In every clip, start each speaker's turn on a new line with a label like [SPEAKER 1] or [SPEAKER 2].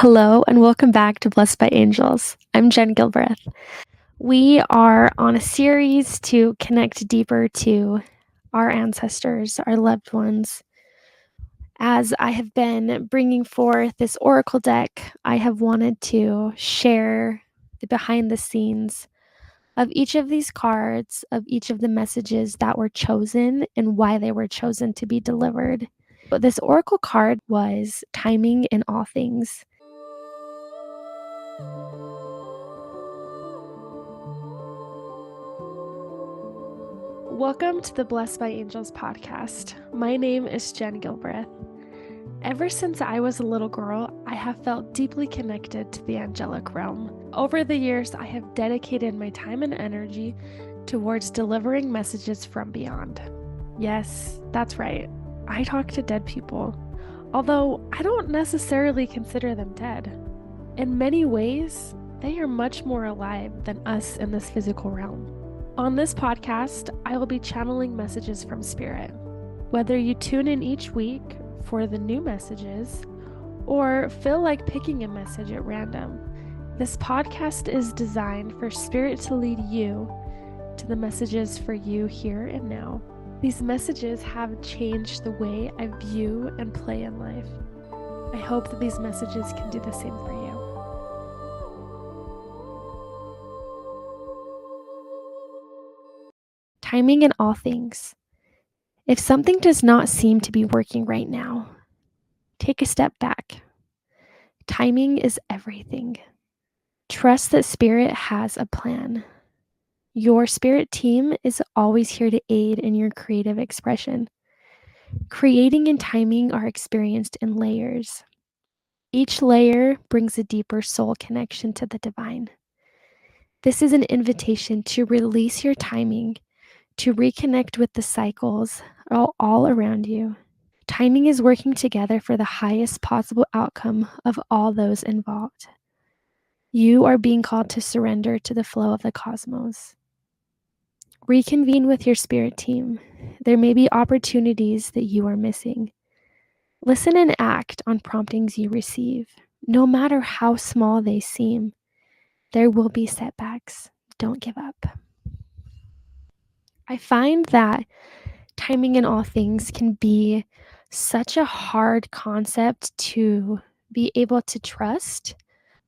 [SPEAKER 1] Hello and welcome back to Blessed by Angels. I'm Jenn Gilbreth. We are on a series to connect deeper to our ancestors, our loved ones. As I have been bringing forth this oracle deck, I have wanted to share the behind the scenes of each of these cards, of each of the messages that were chosen and why they were chosen to be delivered. But this oracle card was timing in all things. Welcome to the Blessed by Angels podcast. My name is Jenn Gilbreth. Ever since I was a little girl, I have felt deeply connected to the angelic realm. Over the years, I have dedicated my time and energy towards delivering messages from beyond. Yes, that's right. I talk to dead people, although I don't necessarily consider them dead. In many ways, they are much more alive than us in this physical realm. On this podcast, I will be channeling messages from Spirit. Whether you tune in each week for the new messages or feel like picking a message at random, this podcast is designed for Spirit to lead you to the messages for you here and now. These messages have changed the way I view and play in life. I hope that these messages can do the same for you. Timing in all things. If something does not seem to be working right now, take a step back. Timing is everything. Trust that Spirit has a plan. Your Spirit team is always here to aid in your creative expression. Creating and timing are experienced in layers. Each layer brings a deeper soul connection to the divine. This is an invitation to release your timing, to reconnect with the cycles all around you. Timing is working together for the highest possible outcome of all those involved. You are being called to surrender to the flow of the cosmos. Reconvene with your spirit team. There may be opportunities that you are missing. Listen and act on promptings you receive. No matter how small they seem, there will be setbacks. Don't give up. I find that timing in all things can be such a hard concept to be able to trust,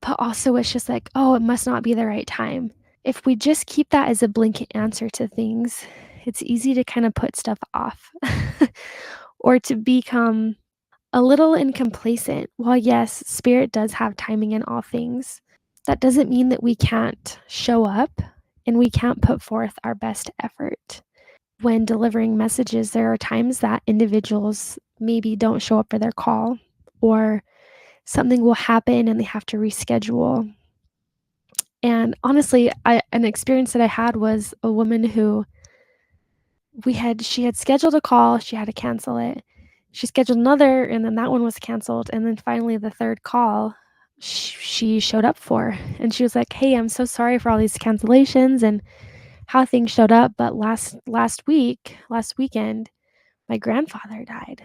[SPEAKER 1] but also it's just like, oh, it must not be the right time. If we just keep that as a blanket answer to things, it's easy to kind of put stuff off or to become a little incomplacent. While yes, Spirit does have timing in all things, that doesn't mean that we can't show up and we can't put forth our best effort. When delivering messages, there are times that individuals maybe don't show up for their call, or something will happen and they have to reschedule. And honestly, an experience that I had was a woman who she had scheduled a call, she had to cancel it. She scheduled another, and then that one was canceled. And then finally, the third call, she showed up for, and she was like, "Hey, I'm so sorry for all these cancellations and how things showed up, but last weekend, my grandfather died."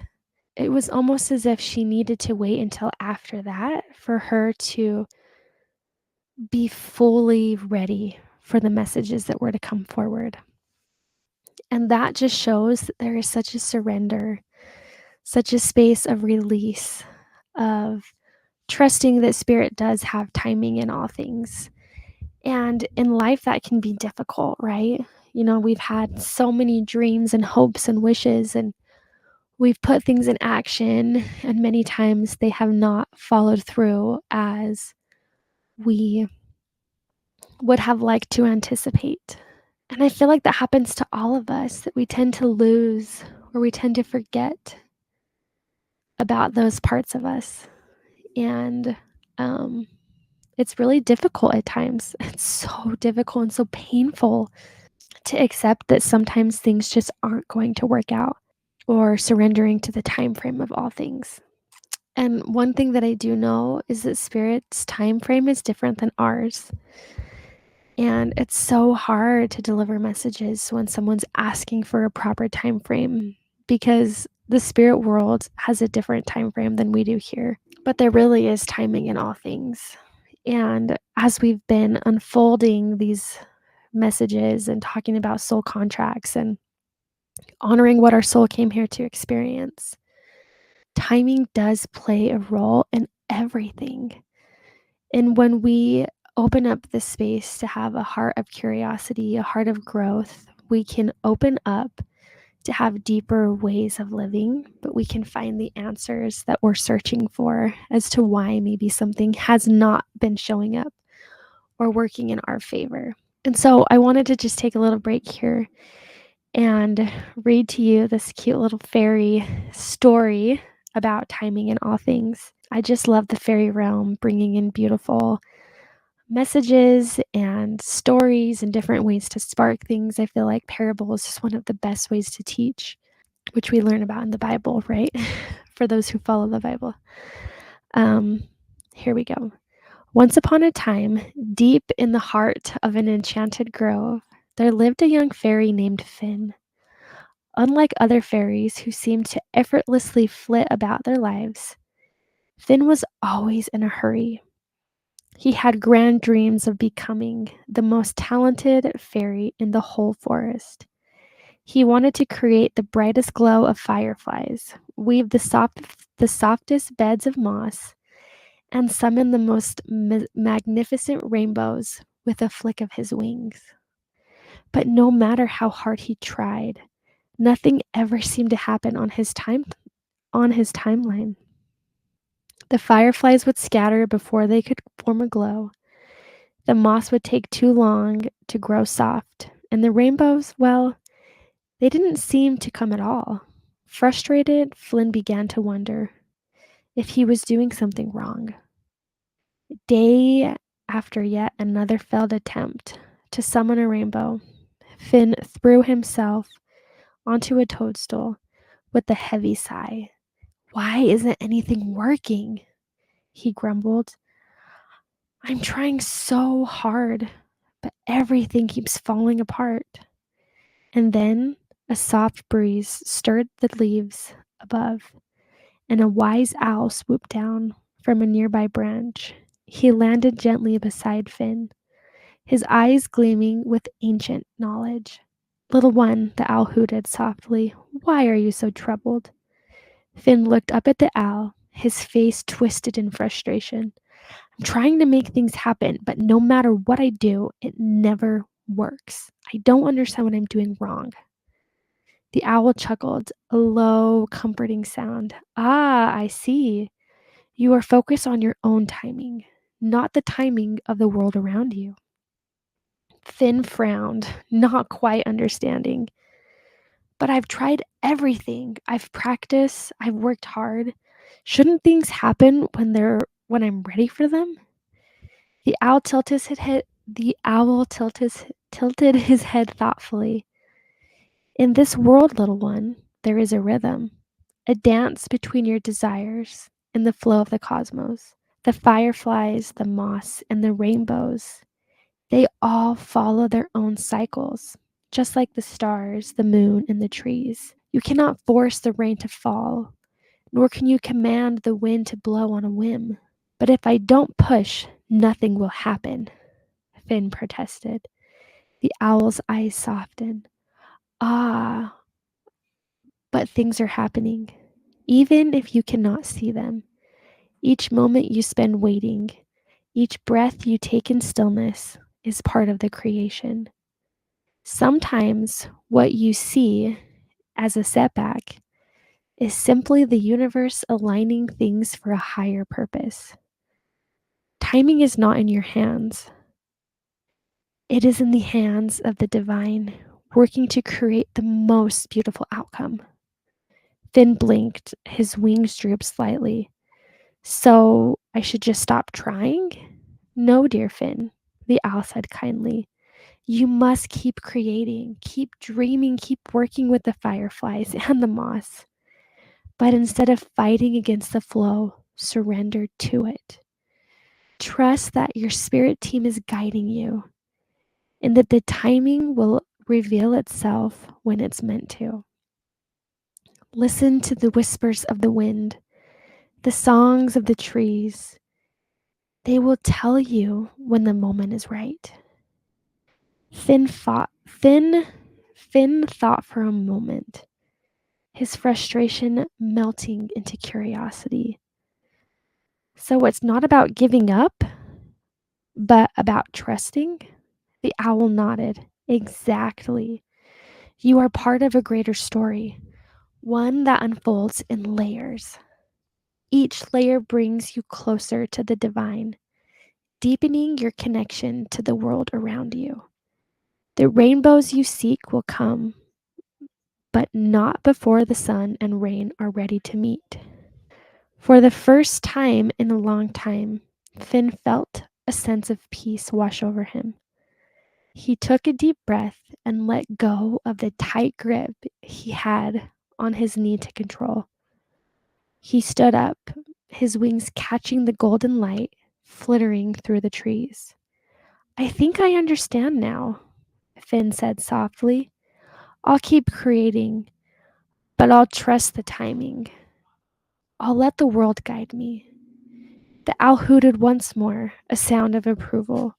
[SPEAKER 1] It was almost as if she needed to wait until after that for her to be fully ready for the messages that were to come forward. And that just shows that there is such a surrender, such a space of release, of trusting that Spirit does have timing in all things. And in life, that can be difficult, right? You know, we've had so many dreams and hopes and wishes, and we've put things in action, and many times they have not followed through as we would have liked to anticipate. And I feel like that happens to all of us, that we tend to lose or we tend to forget about those parts of us. And it's really difficult at times. It's so difficult and so painful to accept that sometimes things just aren't going to work out, or surrendering to the time frame of all things. And one thing that I do know is that Spirit's time frame is different than ours. And it's so hard to deliver messages when someone's asking for a proper time frame, because the spirit world has a different time frame than we do here. But there really is timing in all things. And as we've been unfolding these messages and talking about soul contracts and honoring what our soul came here to experience, timing does play a role in everything. And when we open up the space to have a heart of curiosity, a heart of growth, we can open up to have deeper ways of living, but we can find the answers that we're searching for as to why maybe something has not been showing up or working in our favor. And so I wanted to just take a little break here and read to you this cute little fairy story about timing in all things. I just love the fairy realm, bringing in beautiful messages and stories and different ways to spark things. I feel like parable is just one of the best ways to teach, which we learn about in the Bible, right? For those who follow the Bible. Here we go. Once upon a time, deep in the heart of an enchanted grove, there lived a young fairy named Finn. Unlike other fairies who seemed to effortlessly flit about their lives, Finn was always in a hurry. He had grand dreams of becoming the most talented fairy in the whole forest. He wanted to create the brightest glow of fireflies, weave the softest beds of moss, and summon the most magnificent rainbows with a flick of his wings. But no matter how hard he tried, nothing ever seemed to happen on his timeline. The fireflies would scatter before they could form a glow. The moss would take too long to grow soft, and the rainbows, well, they didn't seem to come at all. Frustrated, Flynn began to wonder if he was doing something wrong. Day after yet another failed attempt to summon a rainbow, Finn threw himself onto a toadstool with a heavy sigh. Why isn't anything working? He grumbled. I'm trying so hard, but everything keeps falling apart. And then a soft breeze stirred the leaves above, and a wise owl swooped down from a nearby branch. He landed gently beside Finn, his eyes gleaming with ancient knowledge. Little one, the owl hooted softly, why are you so troubled? Finn looked up at the owl, his face twisted in frustration. I'm trying to make things happen, but no matter what I do, it never works. I don't understand what I'm doing wrong. The owl chuckled, a low, comforting sound. Ah, I see. You are focused on your own timing, not the timing of the world around you. Finn frowned, not quite understanding. But I've tried everything. I've practiced, I've worked hard. Shouldn't things happen when I'm ready for them? The owl tilted his head thoughtfully. In this world, little one, there is a rhythm, a dance between your desires and the flow of the cosmos. The fireflies, the moss, and the rainbows, they all follow their own cycles, just like the stars, the moon, and the trees. You cannot force the rain to fall, nor can you command the wind to blow on a whim. But if I don't push, nothing will happen, Finn protested. The owl's eyes softened. Ah, but things are happening, even if you cannot see them. Each moment you spend waiting, each breath you take in stillness is part of the creation. Sometimes what you see as a setback is simply the universe aligning things for a higher purpose. Timing is not in your hands. It is in the hands of the divine, working to create the most beautiful outcome. Finn blinked, his wings drooped slightly. So I should just stop trying? No, dear Finn, the owl said kindly. You must keep creating, keep dreaming, keep working with the fireflies and the moss. But instead of fighting against the flow, surrender to it. Trust that your spirit team is guiding you and that the timing will reveal itself when it's meant to. Listen to the whispers of the wind. the songs of the trees, they will tell you when the moment is right. Finn thought for a moment, his frustration melting into curiosity. So it's not about giving up, but about trusting? The owl nodded. Exactly. You are part of a greater story, one that unfolds in layers. Each layer brings you closer to the divine, deepening your connection to the world around you. The rainbows you seek will come, but not before the sun and rain are ready to meet. For the first time in a long time, Finn felt a sense of peace wash over him. He took a deep breath and let go of the tight grip he had on his need to control. He stood up, his wings catching the golden light flittering through the trees. I think I understand now, Finn said softly. I'll keep creating, but I'll trust the timing. I'll let the world guide me. The owl hooted once more, a sound of approval.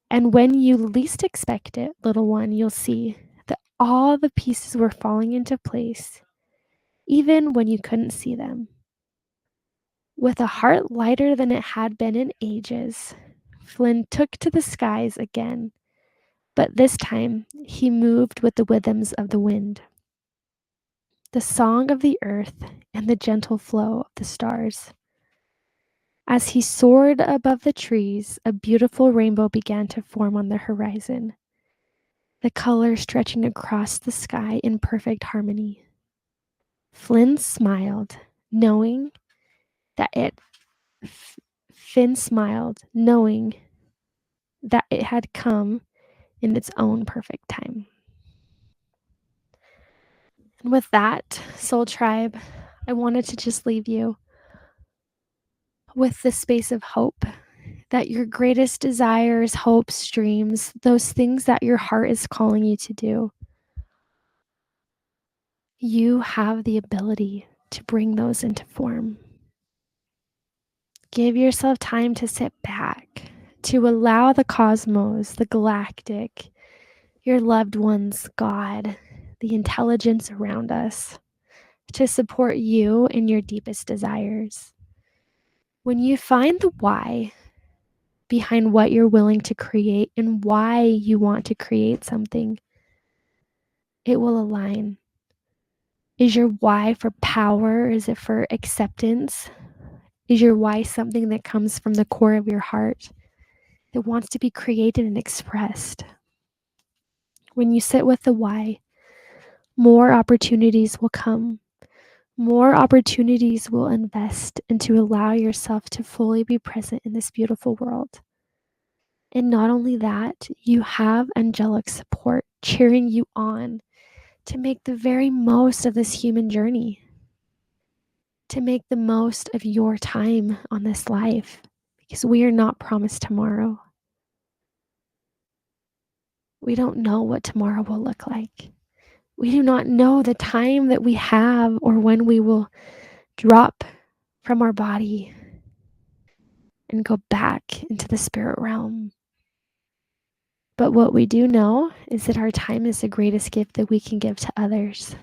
[SPEAKER 1] And when you least expect it, little one, you'll see that all the pieces were falling into place, even when you couldn't see them. With a heart lighter than it had been in ages, Flynn took to the skies again, but this time he moved with the rhythms of the wind, the song of the earth, and the gentle flow of the stars. As he soared above the trees, a beautiful rainbow began to form on the horizon, the color stretching across the sky in perfect harmony. Flynn smiled, knowing that it Finn smiled, knowing that it had come in its own perfect time. And with that, Soul Tribe, I wanted to just leave you with the space of hope that your greatest desires, hopes, dreams, those things that your heart is calling you to do, you have the ability to bring those into form. Give yourself time to sit back, to allow the cosmos, the galactic, your loved ones, God, the intelligence around us, to support you in your deepest desires. When you find the why behind what you're willing to create and why you want to create something, it will align. Is your why for power? Is it for acceptance? Is your why something that comes from the core of your heart that wants to be created and expressed? When you sit with the why, more opportunities will come. More opportunities will invest and to allow yourself to fully be present in this beautiful world. And not only that, you have angelic support cheering you on to make the very most of this human journey, to make the most of your time on this life, because we are not promised tomorrow. We don't know what tomorrow will look like. We do not know the time that we have or when we will drop from our body and go back into the spirit realm. But what we do know is that our time is the greatest gift that we can give to others.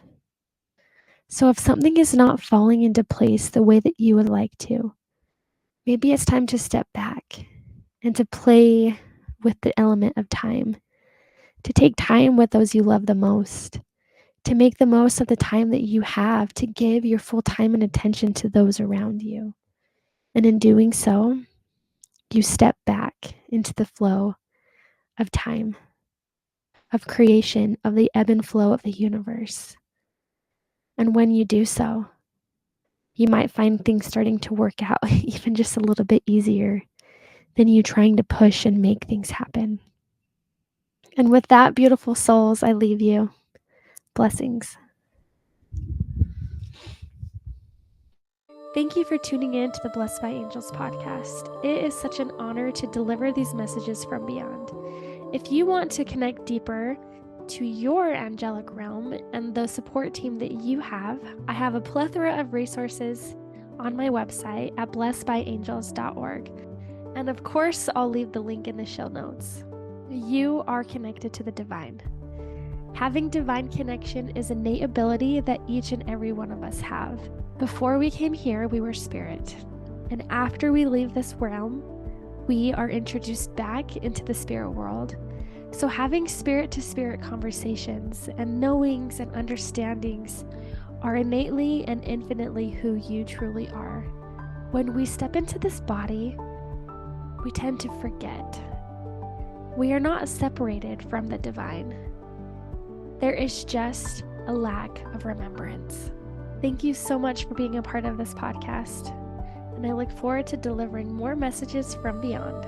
[SPEAKER 1] So if something is not falling into place the way that you would like to, maybe it's time to step back and to play with the element of time, to take time with those you love the most, to make the most of the time that you have, to give your full time and attention to those around you. And in doing so, you step back into the flow of time, of creation, of the ebb and flow of the universe. And when you do so, you might find things starting to work out even just a little bit easier than you trying to push and make things happen. And with that, beautiful souls, I leave you. Blessings. Thank you for tuning in to the Blessed by Angels podcast. It is such an honor to deliver these messages from beyond. If you want to connect deeper to your angelic realm and the support team that you have, I have a plethora of resources on my website at blessedbyangels.org. And of course, I'll leave the link in the show notes. You are connected to the divine. Having divine connection is an innate ability that each and every one of us have. Before we came here, we were spirit. And after we leave this realm, we are introduced back into the spirit world. So having spirit-to-spirit conversations and knowings and understandings are innately and infinitely who you truly are. When we step into this body, we tend to forget. We are not separated from the divine. There is just a lack of remembrance. Thank you so much for being a part of this podcast, and I look forward to delivering more messages from beyond.